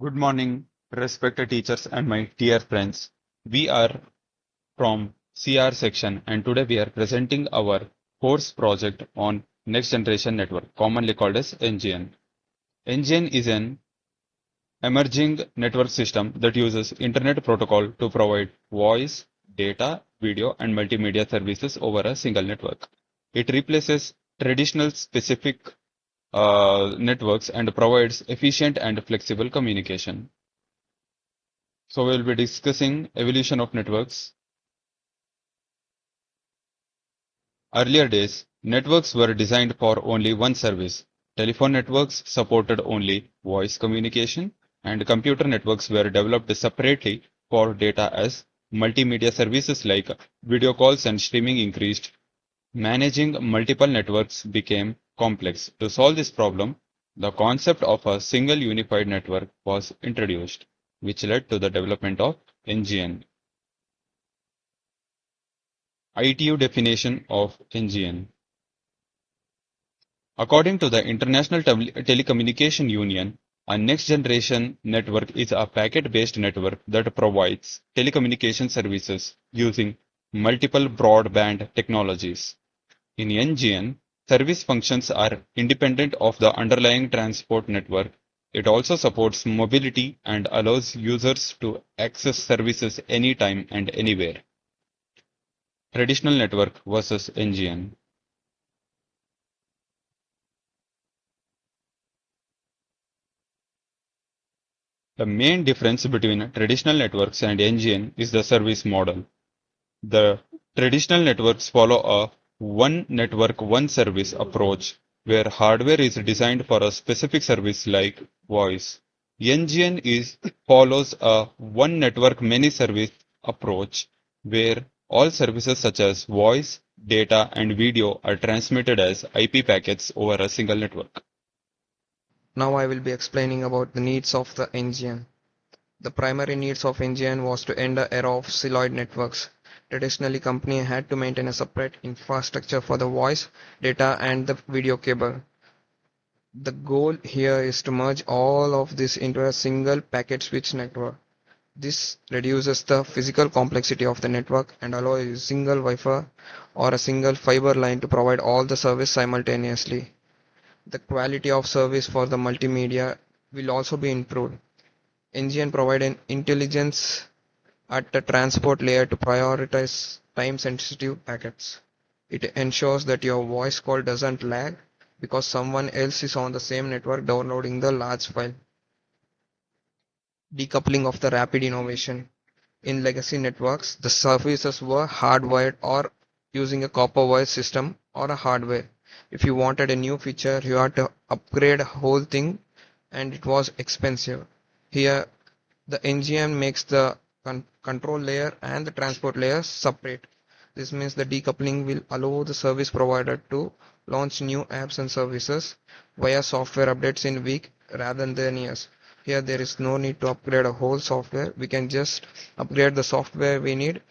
Good morning, respected teachers and my dear friends. We are from CR section and today we are presenting our course project on next generation network, commonly called as NGN. NGN is an emerging network system that uses Internet Protocol to provide voice, data, video, and multimedia services over a single network. It replaces traditional specific networks and provides efficient and flexible communication. So we'll be discussing evolution of networks. Earlier days, networks were designed for only one service. Telephone networks supported only voice communication, and computer networks were developed separately for data as multimedia services like video calls and streaming increased. Managing multiple networks became complex. To solve this problem, the concept of a single unified network was introduced, which led to the development of NGN. ITU definition of NGN. According to the International Telecommunication Union, a next-generation network is a packet-based network that provides telecommunication services using multiple broadband technologies. In NGN, service functions are independent of the underlying transport network. It also supports mobility and allows users to access services anytime and anywhere. Traditional network versus NGN. The main difference between traditional networks and NGN is the service model. The traditional networks follow a one network, one service approach where hardware is designed for a specific service like voice. NGN is follows a one network, many service approach where all services such as voice, data, and video are transmitted as IP packets over a single network. Now I will be explaining about the needs of the NGN. The primary needs of NGN was to end the era of siloed networks. Traditionally, company had to maintain a separate infrastructure for the voice, data, and the video cable. The goal here is to merge all of this into a single packet switch network. This reduces the physical complexity of the network and allows a single Wi-Fi or a single fiber line to provide all the service simultaneously. The quality of service for the multimedia will also be improved. NGN provide an intelligence at the transport layer to prioritize time-sensitive packets. It ensures that your voice call doesn't lag because someone else is on the same network downloading the large file. Decoupling of the rapid innovation. In legacy networks, the services were hardwired or using a copper wire system or a hardware. If you wanted a new feature, you had to upgrade a whole thing and it was expensive. Here, the NGM makes the control layer and the transport layer separate. This means the decoupling will allow the service provider to launch new apps and services via software updates in week rather than years. Here there is no need to upgrade a whole software. We can just upgrade the software we need,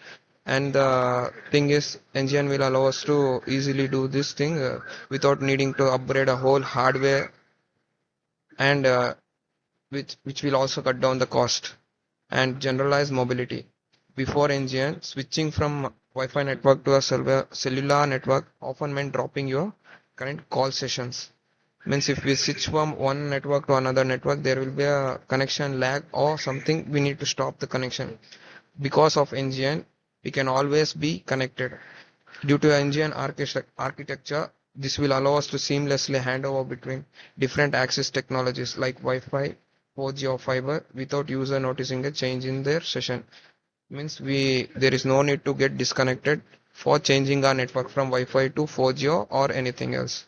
and the thing is NGN will allow us to easily do this thing without needing to upgrade a whole hardware, and which will also cut down the cost. And generalized mobility. Before NGN, switching from Wi-Fi network to a cellular network often meant dropping your current call sessions. Means if we switch from one network to another network, there will be a connection lag or something. We need to stop the connection. Because of NGN, we can always be connected. Due to NGN architecture, this will allow us to seamlessly hand over between different access technologies like Wi-Fi, 4G or fiber without user noticing a change in their session. Means there is no need to get disconnected for changing our network from Wi-Fi to 4G or anything else.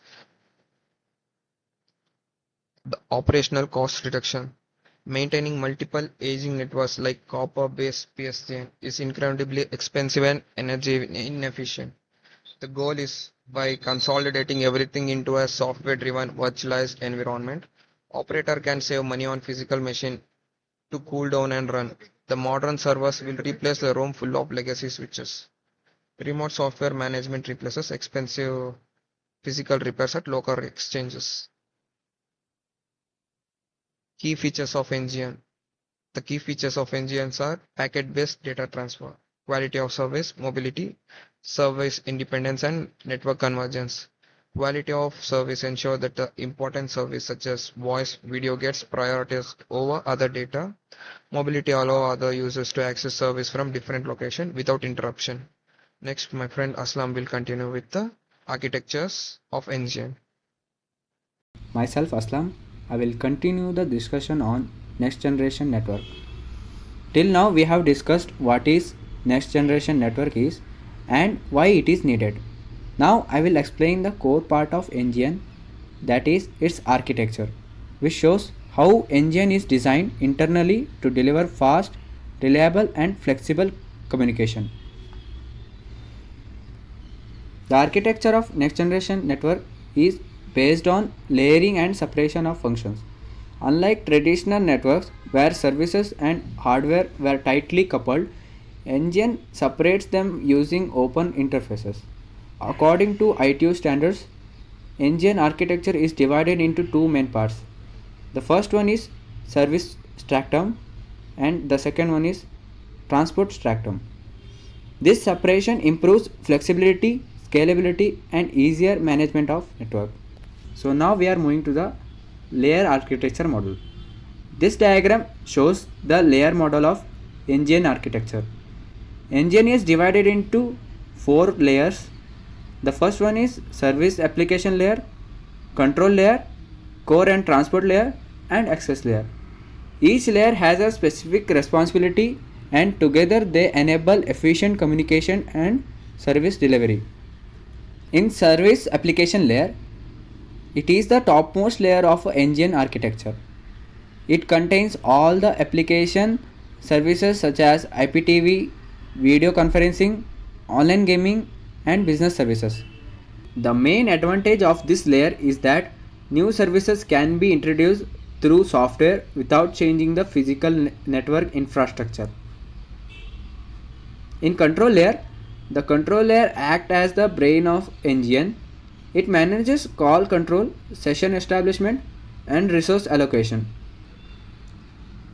The operational cost reduction. Maintaining multiple aging networks like copper-based PSTN is incredibly expensive and energy inefficient. The goal is by consolidating everything into a software-driven virtualized environment, operator can save money on physical machine to cool down and run. The modern servers will replace the room full of legacy switches. Remote software management replaces expensive physical repairs at local exchanges. Key features of NGN. The key features of NGNs are packet-based data transfer, quality of service, mobility, service independence, and network convergence. Quality of service ensure that the important service such as voice, video gets prioritized over other data. Mobility allow other users to access service from different location without interruption. Next, my friend Aslam will continue with the architectures of NGN. Myself Aslam, I will continue the discussion on next generation network. Till now we have discussed what is next generation network is and why it is needed. Now I will explain the core part of NGN, that is its architecture, which shows how NGN is designed internally to deliver fast, reliable and flexible communication. The architecture of next generation network is based on layering and separation of functions. Unlike traditional networks where services and hardware were tightly coupled, NGN separates them using open interfaces. According to ITU standards, NGN architecture is divided into two main parts. The first one is service stratum and the second one is transport stratum. This separation improves flexibility, scalability and easier management of network. So now we are moving to the layer architecture model. This diagram shows the layer model of NGN architecture. NGN is divided into four layers. The first one is service application layer, control layer, core and transport layer and access layer. Each layer has a specific responsibility and together they enable efficient communication and service delivery. In service application layer, it is the topmost layer of NGN architecture. It contains all the application services such as IPTV, video conferencing, online gaming and business services. The main advantage of this layer is that new services can be introduced through software without changing the physical network infrastructure. In control layer, the control layer acts as the brain of NGN. It manages call control, session establishment and resource allocation.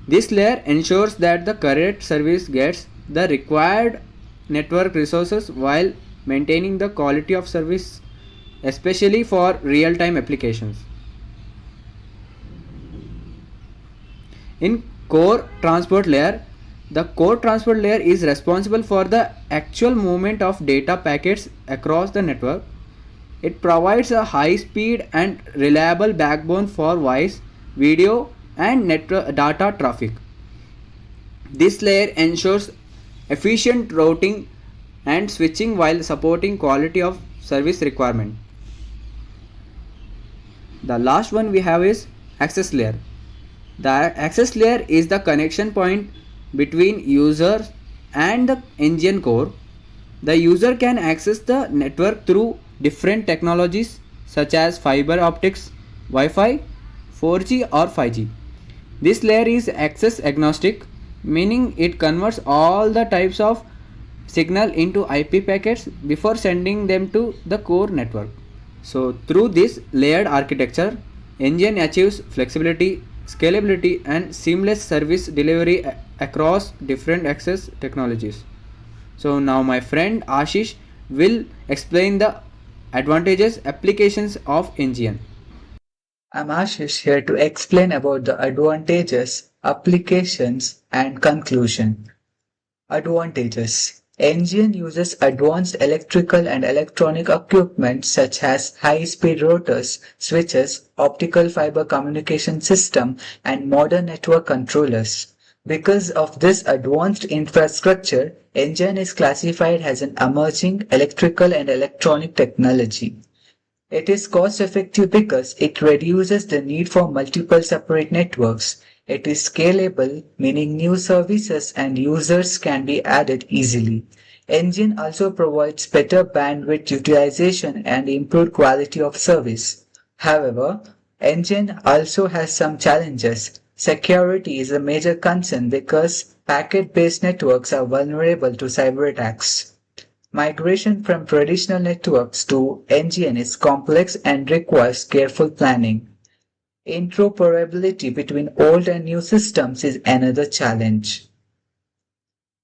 This layer ensures that the correct service gets the required network resources while maintaining the quality of service, especially for real-time applications. In core transport layer, the core transport layer is responsible for the actual movement of data packets across the network. It provides a high speed and reliable backbone for voice, video and network data traffic. This layer ensures efficient routing and switching while supporting quality of service requirement. The last one we have is access layer. The access layer is the connection point between user and the NGN core. The user can access the network through different technologies such as fiber optics, Wi-Fi, 4G or 5G. This layer is access agnostic, meaning it converts all the types of signal into IP packets before sending them to the core network. So through this layered architecture, NGN achieves flexibility, scalability and seamless service delivery across different access technologies. So now my friend Ashish will explain the advantages applications of NGN. I'm Ashish here to explain about the advantages, applications, and conclusion. Advantages. NGN uses advanced electrical and electronic equipment such as high-speed routers, switches, optical fiber communication system, and modern network controllers. Because of this advanced infrastructure, NGN is classified as an emerging electrical and electronic technology. It is cost effective because it reduces the need for multiple separate networks. It is scalable, meaning new services and users can be added easily. Engine also provides better bandwidth utilization and improved quality of service. However, Engine also has some challenges. Security is a major concern because packet-based networks are vulnerable to cyber attacks. Migration from traditional networks to NGN is complex and requires careful planning. Interoperability between old and new systems is another challenge.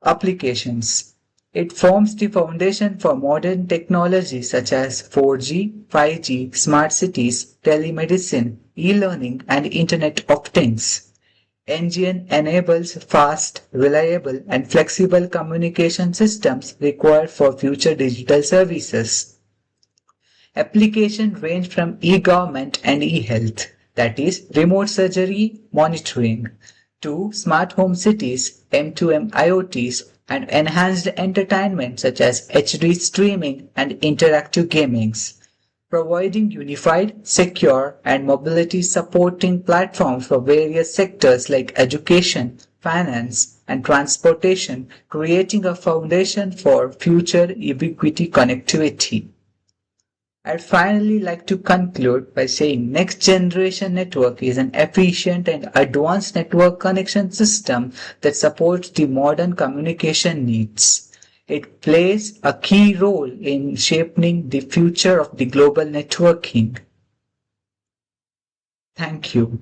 Applications. It forms the foundation for modern technology such as 4G, 5G, smart cities, telemedicine, e-learning, and Internet of Things. Engine enables fast, reliable, and flexible communication systems required for future digital services. Applications range from e-government and e-health, that is, remote surgery monitoring, to smart home cities, M2M IoTs, and enhanced entertainment such as HD streaming and interactive gamings, providing unified, secure, and mobility supporting platforms for various sectors like education, finance, and transportation, creating a foundation for future ubiquity connectivity. I'd finally like to conclude by saying next generation network is an efficient and advanced network connection system that supports the modern communication needs. It plays a key role in shaping the future of the global networking. Thank you.